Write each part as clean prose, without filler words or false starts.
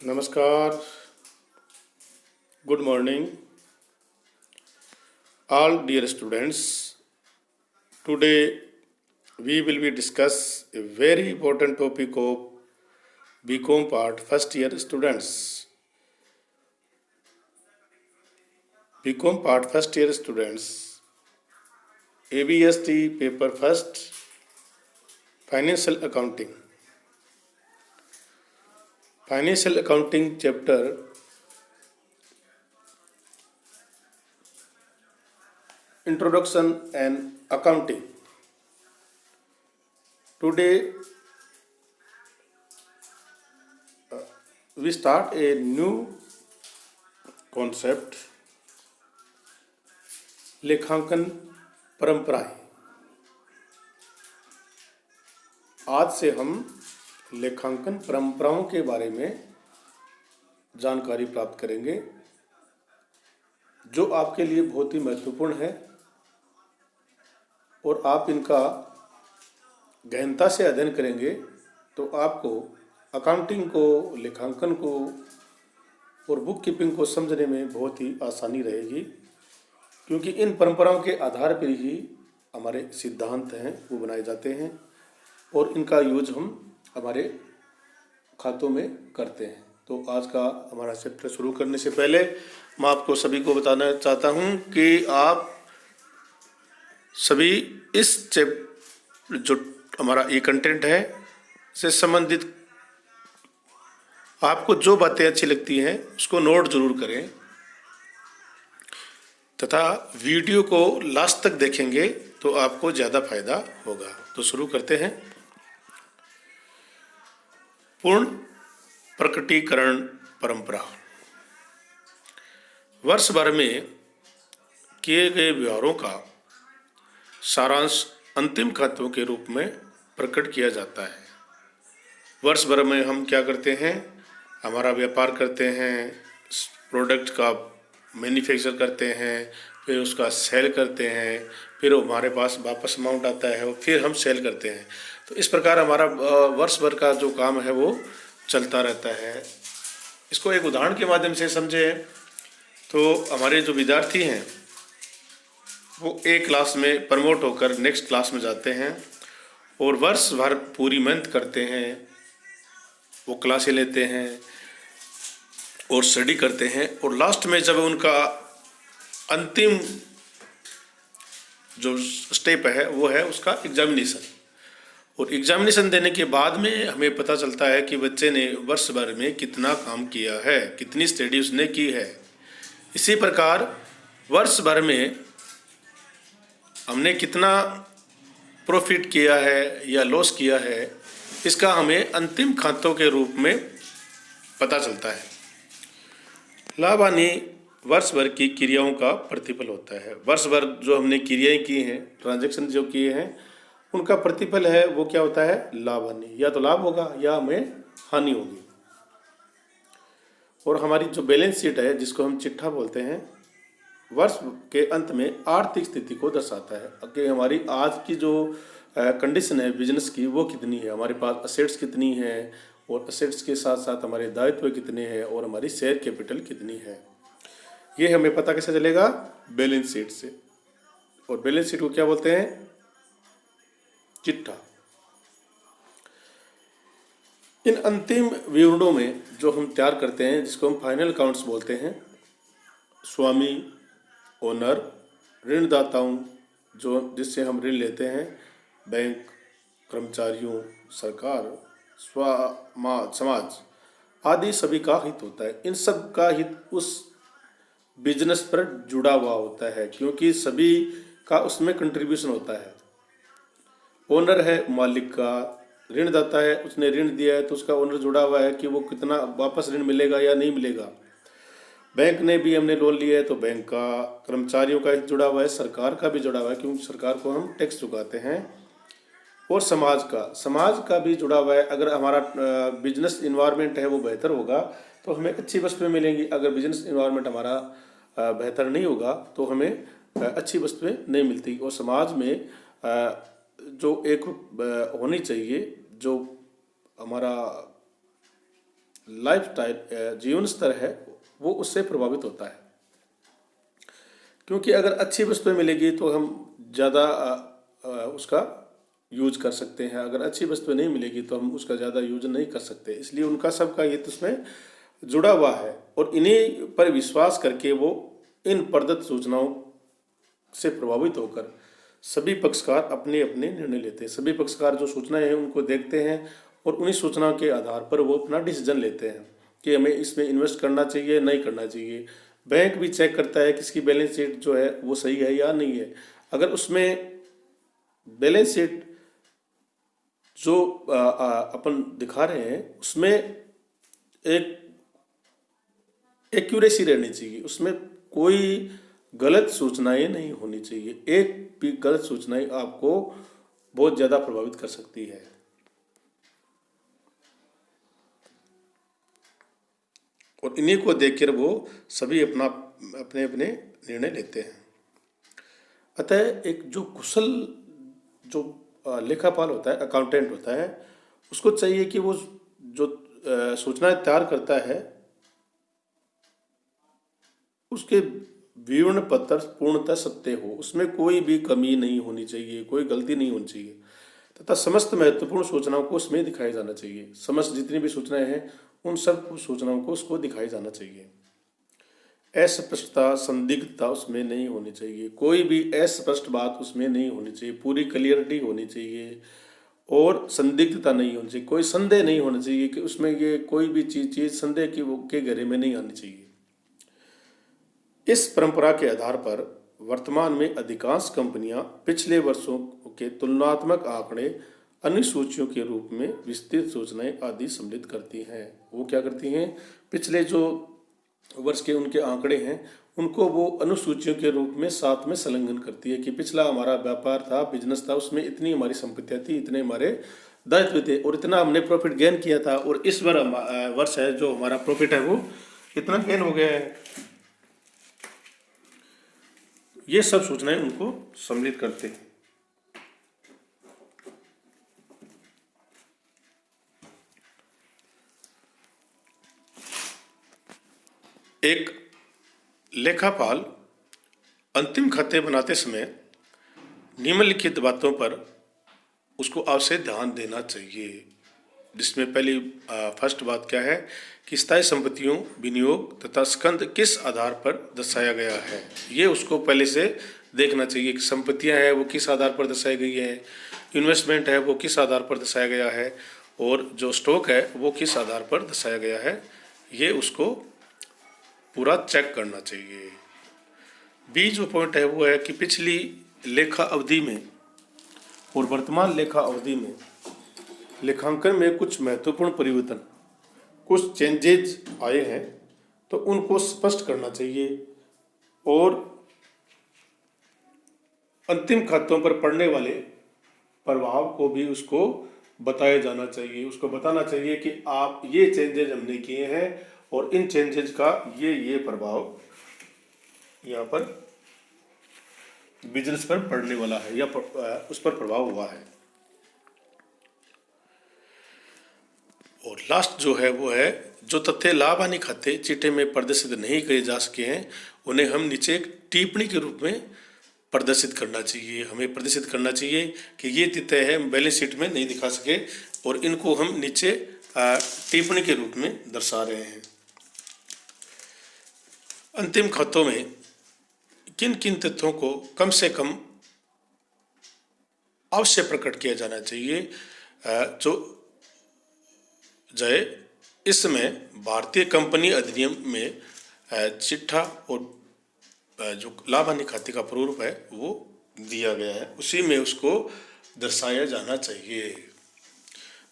Namaskar, good morning, all dear students. Today we will be discuss a very important topic of BCom part first year students. BCom part first year students, ABST paper first, financial accounting. Financial accounting chapter introduction and accounting. Today we start a new concept, लेखांकन परंपराएं। आज से हम लेखांकन परंपराओं के बारे में जानकारी प्राप्त करेंगे, जो आपके लिए बहुत ही महत्वपूर्ण है और आप इनका गहनता से अध्ययन करेंगे तो आपको अकाउंटिंग को, लेखांकन को और बुक कीपिंग को समझने में बहुत ही आसानी रहेगी, क्योंकि इन परंपराओं के आधार पर ही हमारे सिद्धांत हैं वो बनाए जाते हैं और इनका यूज हम हमारे खातों में करते हैं। तो आज का हमारा चैप्टर शुरू करने से पहले मैं आपको सभी को बताना चाहता हूं कि आप सभी इस जो हमारा ये कंटेंट है से संबंधित आपको जो बातें अच्छी लगती हैं उसको नोट जरूर करें तथा वीडियो को लास्ट तक देखेंगे तो आपको ज़्यादा फायदा होगा। तो शुरू करते हैं। पूर्ण प्रकटीकरण परंपरा। वर्ष भर में किए गए व्यवहारों का सारांश अंतिम खातों के रूप में प्रकट किया जाता है। वर्ष भर में हम क्या करते हैं, हमारा व्यापार करते हैं, प्रोडक्ट का मैन्युफैक्चर करते हैं, फिर उसका सेल करते हैं, फिर हमारे पास वापस अमाउंट आता है और फिर हम सेल करते हैं। तो इस प्रकार हमारा वर्ष भर का जो काम है वो चलता रहता है। इसको एक उदाहरण के माध्यम से समझें तो हमारे जो विद्यार्थी हैं वो एक क्लास में प्रमोट होकर नेक्स्ट क्लास में जाते हैं और वर्ष भर पूरी मेहनत करते हैं, वो क्लासें लेते हैं और स्टडी करते हैं और लास्ट में जब उनका अंतिम जो स्टेप है वो है उसका एग्जामिनेशन, और एग्जामिनेशन देने के बाद में हमें पता चलता है कि बच्चे ने वर्ष भर में कितना काम किया है, कितनी स्टडी उसने की है। इसी प्रकार वर्ष भर में हमने कितना प्रॉफिट किया है या लॉस किया है, इसका हमें अंतिम खातों के रूप में पता चलता है। लाभ हानि वर्ष भर की क्रियाओं का प्रतिफल होता है। वर्ष भर जो हमने क्रियाएं की हैं, ट्रांजैक्शन जो किए हैं, उनका प्रतिफल है वो क्या होता है, लाभ हानि। या तो लाभ होगा या हमें हानि होगी। और हमारी जो बैलेंस शीट है जिसको हम चिट्ठा बोलते हैं, वर्ष के अंत में आर्थिक स्थिति को दर्शाता है कि हमारी आज की जो कंडीशन है बिजनेस की वो कितनी है, हमारे पास असेट्स कितनी है और असेट्स के साथ साथ हमारे दायित्व कितने हैं और हमारी शेयर कैपिटल कितनी है। ये हमें पता कैसे चलेगा, बैलेंस शीट से। और बैलेंस शीट को क्या बोलते हैं, चिट्ठा। इन अंतिम विवरणों में जो हम तैयार करते हैं जिसको हम फाइनल अकाउंट्स बोलते हैं, स्वामी, ओनर, ऋणदाताओं जो जिससे हम ऋण लेते हैं, बैंक, कर्मचारियों, सरकार, समाज आदि सभी का हित होता है। इन सब का हित उस बिजनेस पर जुड़ा हुआ होता है क्योंकि सभी का उसमें कंट्रीब्यूशन होता है। ओनर है मालिक का, ऋणदाता है उसने ऋण दिया है तो उसका ओनर जुड़ा हुआ है कि वो कितना वापस ऋण मिलेगा या नहीं मिलेगा। बैंक ने भी हमने लोन लिया है तो बैंक का, कर्मचारियों का जुड़ा हुआ है, सरकार का भी जुड़ा हुआ है क्योंकि सरकार को हम टैक्स चुकाते हैं, और समाज का भी जुड़ा हुआ है। अगर हमारा बिजनेस इन्वायरमेंट है वो बेहतर होगा तो हमें अच्छी वस्तुएं मिलेंगी। अगर बिजनेस इन्वायरमेंट हमारा बेहतर नहीं होगा तो हमें अच्छी वस्तुएं नहीं मिलती। और समाज में जो एक होनी चाहिए, जो हमारा लाइफ स्टाइल जीवन स्तर है वो उससे प्रभावित होता है। क्योंकि अगर अच्छी वस्तुएं मिलेगी तो हम ज़्यादा उसका यूज कर सकते हैं, अगर अच्छी वस्तुएं नहीं मिलेगी तो हम उसका ज़्यादा यूज नहीं कर सकते। इसलिए उनका सबका हित उसमें जुड़ा हुआ है और इन्हीं पर विश्वास करके वो इन प्रदत्त सूचनाओं से प्रभावित होकर सभी पक्षकार अपने अपने निर्णय लेते हैं। सभी पक्षकार जो सूचनाएं हैं उनको देखते हैं और उन्हीं सूचनाओं के आधार पर वो अपना डिसीजन लेते हैं कि हमें इसमें इन्वेस्ट करना चाहिए नहीं करना चाहिए। बैंक भी चेक करता है कि इसकी बैलेंस शीट जो है वो सही है या नहीं है। अगर उसमें बैलेंस शीट जो अपन दिखा रहे हैं उसमें एक एक्यूरेसी रहनी चाहिए, उसमें कोई गलत सूचनाएं नहीं होनी चाहिए। एक भी गलत सूचनाएं आपको बहुत ज़्यादा प्रभावित कर सकती है। और इन्हीं को देखकर वो सभी अपने अपने निर्णय लेते हैं। अतः एक जो कुशल जो लेखापाल होता है, अकाउंटेंट होता है, उसको चाहिए कि वो जो सूचनाएं तैयार करता है उसके विवरण पत्र पूर्णतः सत्य हो, उसमें कोई भी कमी नहीं होनी चाहिए, कोई गलती नहीं होनी चाहिए तथा समस्त महत्वपूर्ण सूचनाओं को उसमें दिखाया जाना चाहिए। समस्त जितनी भी सूचनाएं हैं उन सब सूचनाओं को उसको दिखाया जाना चाहिए। अस्पष्टता, संदिग्धता उसमें नहीं होनी चाहिए, कोई भी अस्पष्ट बात उसमें नहीं होनी चाहिए, पूरी क्लियरिटी होनी चाहिए और संदिग्धता नहीं होनी चाहिए, कोई संदेह नहीं होना चाहिए कि उसमें ये कोई भी चीज़ संदेह के घेरे में नहीं आनी चाहिए। इस परंपरा के आधार पर वर्तमान में अधिकांश कंपनियां पिछले वर्षों के तुलनात्मक आंकड़े अनुसूचियों के रूप में विस्तृत सूचनाएं आदि सम्मिलित करती हैं। वो क्या करती हैं, पिछले जो वर्ष के उनके आंकड़े हैं उनको वो अनुसूचियों के रूप में साथ में संलग्न करती है कि पिछला हमारा व्यापार था, बिजनेस था, उसमें इतनी हमारी संपत्तियां थी, इतने हमारे दायित्व थे और इतना हमने प्रॉफिट गेन किया था और इस वर्ष है जो हमारा प्रॉफिट है वो इतना गेन हो गया है। ये सब सूचनाएं उनको सम्मिलित करते हैं। एक लेखापाल अंतिम खाते बनाते समय निम्नलिखित बातों पर उसको अवश्य ध्यान देना चाहिए, जिसमें पहली फर्स्ट बात क्या है कि स्थायी संपत्तियों, विनियोग तथा स्कंध किस आधार पर दर्शाया गया है। ये उसको पहले से देखना चाहिए कि संपत्तियां हैं वो किस आधार पर दर्शाई गई है, इन्वेस्टमेंट है वो किस आधार पर दर्शाया गया है और जो स्टॉक है वो किस आधार पर दर्शाया गया है। ये उसको पूरा चेक करना चाहिए। बी जो पॉइंट है वो है कि पिछली लेखा अवधि में और वर्तमान लेखा अवधि में लेखांकन में कुछ महत्वपूर्ण परिवर्तन, कुछ चेंजेज आए हैं तो उनको स्पष्ट करना चाहिए और अंतिम खातों पर पड़ने वाले प्रभाव को भी उसको बताया जाना चाहिए। उसको बताना चाहिए कि आप ये चेंजेज हमने किए हैं और इन चेंजेज का ये प्रभाव यहाँ पर बिजनेस पर पड़ने वाला है या उस पर प्रभाव हुआ है। और लास्ट जो है वो है जो तथ्य लाभ हानि खाते चिट्ठे में प्रदर्शित नहीं किए जा सके हैं उन्हें हम नीचे एक टिप्पणी के रूप में प्रदर्शित करना चाहिए। हमें प्रदर्शित करना चाहिए कि ये तथ्य है बैलेंस शीट में नहीं दिखा सके और इनको हम नीचे टिप्पणी के रूप में दर्शा रहे हैं। अंतिम खातों में किन किन तथ्यों को कम से कम अवश्य प्रकट किया जाना चाहिए। जो जय इस समय भारतीय कंपनी अधिनियम में चिट्ठा और जो लाभ हानि खाते का प्रारूप है वो दिया गया है, उसी में उसको दर्शाया जाना चाहिए।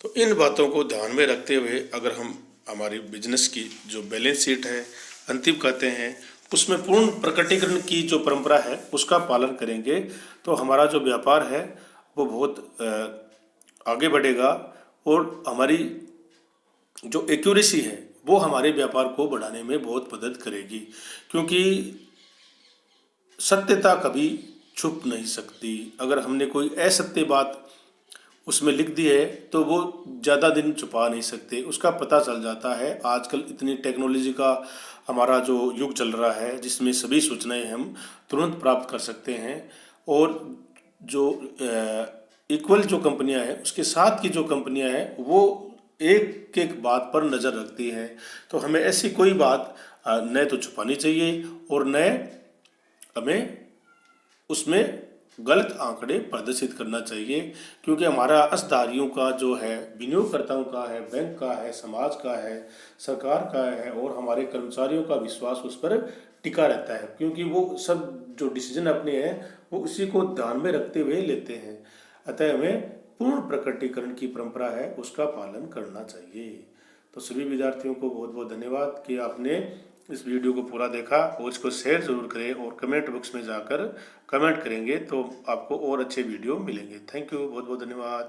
तो इन बातों को ध्यान में रखते हुए अगर हम हमारी बिजनेस की जो बैलेंस शीट है, अंतिम खाते हैं, उसमें पूर्ण प्रकटीकरण की जो परंपरा है उसका पालन करेंगे तो हमारा जो व्यापार है वो बहुत आगे बढ़ेगा और हमारी जो एक्यूरेसी है वो हमारे व्यापार को बढ़ाने में बहुत मदद करेगी। क्योंकि सत्यता कभी छुप नहीं सकती। अगर हमने कोई असत्य बात उसमें लिख दी है तो वो ज़्यादा दिन छुपा नहीं सकते, उसका पता चल जाता है। आजकल इतनी टेक्नोलॉजी का हमारा जो युग चल रहा है जिसमें सभी सूचनाएं हम तुरंत प्राप्त कर सकते हैं। और जो इक्वल जो कंपनियां हैं उसके साथ की जो कंपनियां हैं वो एक एक बात पर नज़र रखती हैं। तो हमें ऐसी कोई बात न तो छुपानी चाहिए और न हमें उसमें गलत आंकड़े प्रदर्शित करना चाहिए, क्योंकि हमारा असदारियों का जो है, विनियोगकर्ताओं का है, बैंक का है, समाज का है, सरकार का है और हमारे कर्मचारियों का विश्वास उस पर टिका रहता है, क्योंकि वो सब जो डिसीजन अपने हैं वो उसी को ध्यान में रखते हुए लेते हैं। अतः हमें पूर्ण प्रकटीकरण की परंपरा है उसका पालन करना चाहिए। तो सभी विद्यार्थियों को बहुत बहुत धन्यवाद कि आपने इस वीडियो को पूरा देखा और इसको शेयर ज़रूर करें और कमेंट बॉक्स में जाकर कमेंट करेंगे तो आपको और अच्छे वीडियो मिलेंगे। थैंक यू, बहुत बहुत धन्यवाद।